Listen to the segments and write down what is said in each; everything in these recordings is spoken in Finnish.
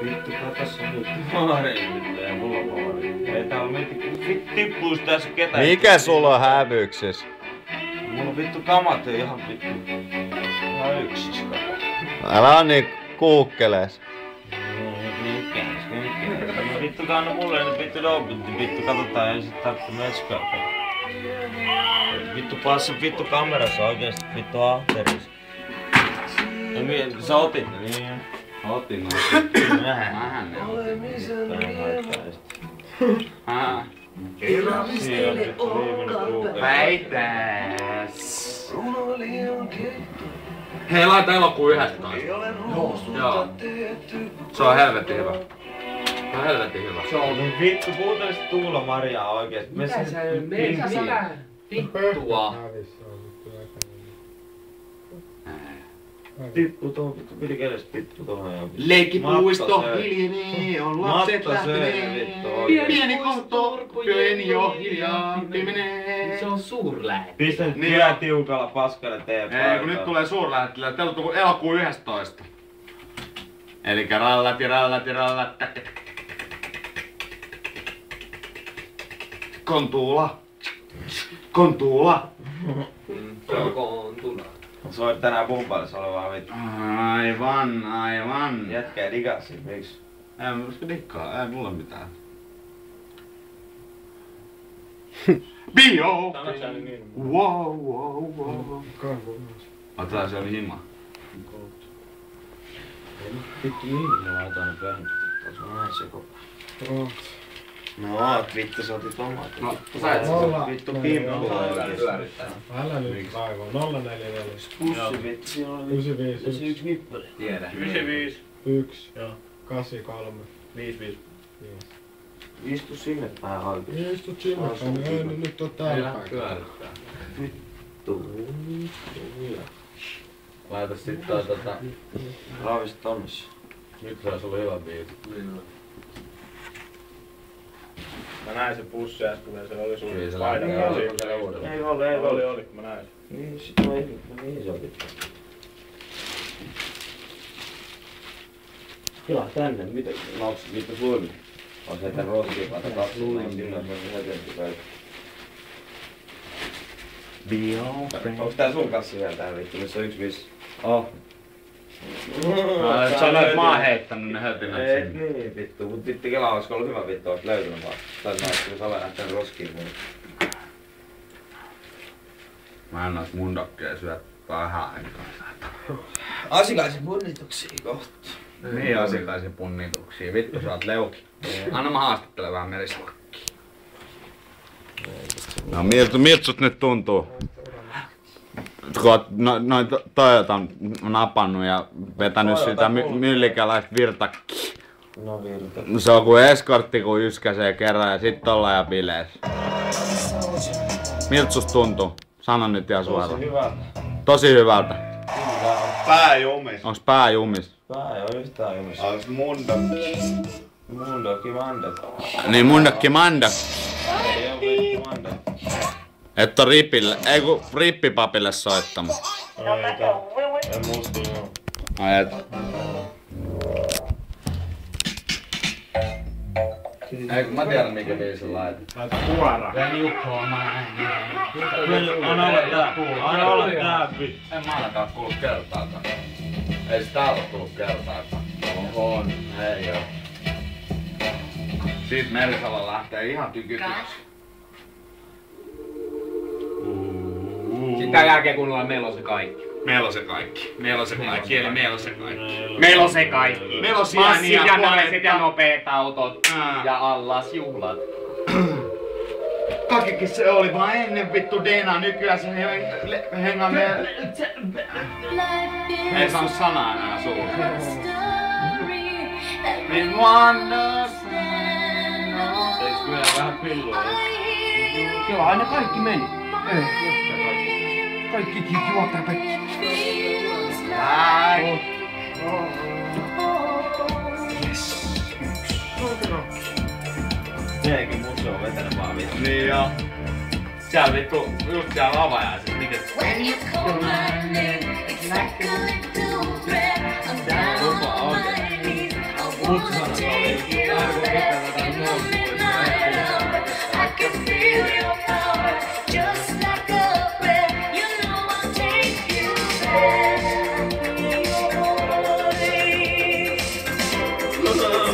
Vittu, tässä on nyt maari ja mulla on maari. Ei täällä tippuis tässä ketään. Mikä sulla on hävyksessä? Mulla on vittu kamat ja ihan vittu. Ihan yksis koko. Älä on niin kuukkelees. Vittu kanna mulle nyt vittu dopitti. Vittu katsotaan ensin tarttu metskaa. Vittu passi vittu kamerassa oikeesti vittu ahteris. Sä otit ne niin. Otin no. Vähän ne otin. Irrallistele olkapäin. Väitäs. Hei, laita elokuun 11. Joo. Se on helvetin hyvä. Se on helvetin hyvä. Se on vittu, puhutaan sit Tuula Mariaa oikeesti. Mitä sä vittua? Tippu tuohon, vittu piti kädestä tippu tuohon ja... Leikkipuisto hiljenee, on lapset lähteneet. Pieni kohto, pieni jo hiljaa menee. Se on suurlähettilä. Pistä nyt vielä tiukalla paskalle teidän paikalla. Ei, kun nyt tulee suurlähettilä. Teillä on elokuun 11. Elikkä rallat ja rallat ja rallat. Kontuula. Kontuula. Se on Kontula. Soit tänään pumpalissa olevaa vittu. Aivan. Jätkä ei digaa siitä, miksi? Ei musta dikkaa, ei mulla mitään. Bio! Wow. Otetaan se oli hima. Vittu mihin ne laitaa ne pöhnyt? Tuossa on näin sekopaa. No oot vittu, sä otit omat. No, sait vittu pimppu. Älä nyt kaivaa. 044. Pussi vittu, siinä oli 95. yksi nippeli. Tiedä. 95. 1. 83. 55. Istu sinne päin oikein. Istut sinne päin, ei nyt oo täällä päin. Vittu. Laita sit taas Raavista tonnissa. Nyt se olisi ollut hyvä biisi. Mä näin se pussi äsken, se oli sun Kyllä se paidan lähtee kanssa. uudelleen. Ei ole. Oli, mä näin sen. Niin, sit mä ei, mihin se oli? Tilaa tänne, mitä nauksit vittu suille? On se, että roskii vaikka katsomaan, silloin se on hetempi kaikki. Onks tää sun kassi vielä tää vittu, missä on yksi viisi? Oh. Sä olet maa heittänyt ne hötinät Ei sinne. niin vittu, mut vittu kelaa olisiko ollut hyvä vittu, olis löytynyt vaan. Tai naistuu Save lähtee roskiin mun. Mä en nois mundokkeja syöt vähän aikaa. Asikaisen punnituksia kohta. Niin asiakaisia punnituksia. Vittu sä oot leuki. Anna mä haastattelen vähän merislakkiin. No miltä sut nyt tuntuu? Kun oot noin Toyotan napannut ja vetänyt sitä myllikäläistä virtakkiä. No virta. Se on kuin eskortti kun yskäsee kerran ja sit ollaan ja bilees. Miltä susta tuntuu? Sano nyt ihan suoraan. Tosi hyvältä. Tosi hyvältä. Pää jumis. Onks pää jumis? Pää ei oo yhtään jumis. Onks mundokki? Mundokki mandat. Niin mundokki manda. Ei oo vittu mandat. Et on ripille, ei kun rippipapille soittanut. Ei musta joo. Ai et. Ei kun mä tiedän mikä biisi laitat. Laita kuora. Anna olla tää. Anna olla tää vittu. En mä ainakaan kuullut kertaakaan. Ei sitä oo tullut kertaakaan. On. Ei oo. Siitä Merisalo lähtee ihan tykytyksi. Sitten tän jälkeen kun ollaan meillä on se kaikki. Meillä on se kaikki. Meillä on se kaikki, eli meillä on se kaikki. Meillä on se kaikki. Meillä on Massit ja sieniä, naiset ja nopeet autot. Ää. Ja allas juhlat. Kakikin se oli vaan ennen vittu Dena, nykyään se hengaa meidän... Ei saanut sanaa enää suuhun. Min wonders. Eiks kyllä vähän pillua? Joo, aina kaikki meni. Kaikki juottaa kaikki. Tiekin musu on vetänyt vaan vittu. Niin joo. Siellä vittu, just siellä avajaiset, mikä... Lupa oikein. Mutsusanat oli. Aivan pitää tätä noussua.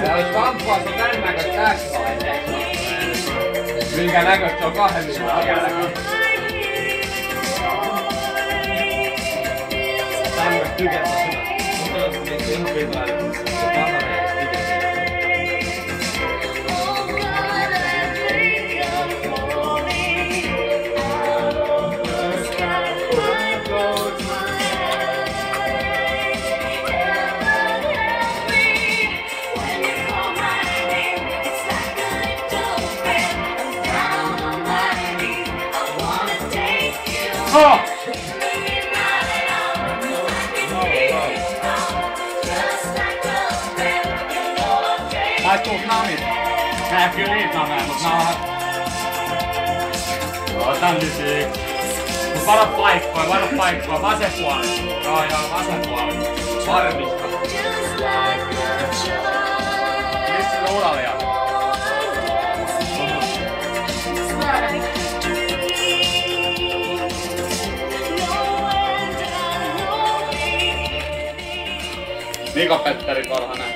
Ja jos kamppaat on tän näköistä tässä vaiheessa, minkä näköistä se on 2 minuutin jälkeen. Tämmöistä tykätä sinä. Mutta on ihan pitää. Se pahareista tykätä. Oh! Ai tuut namit. Nää kyllä niitä nameja, mut nää on... Joo, tän nyt yks. Mut varo paikkoja, vasen puoli. Joo, vasen puoli. Varmista. Missä se uralia? Mika-Petteri Korhonen.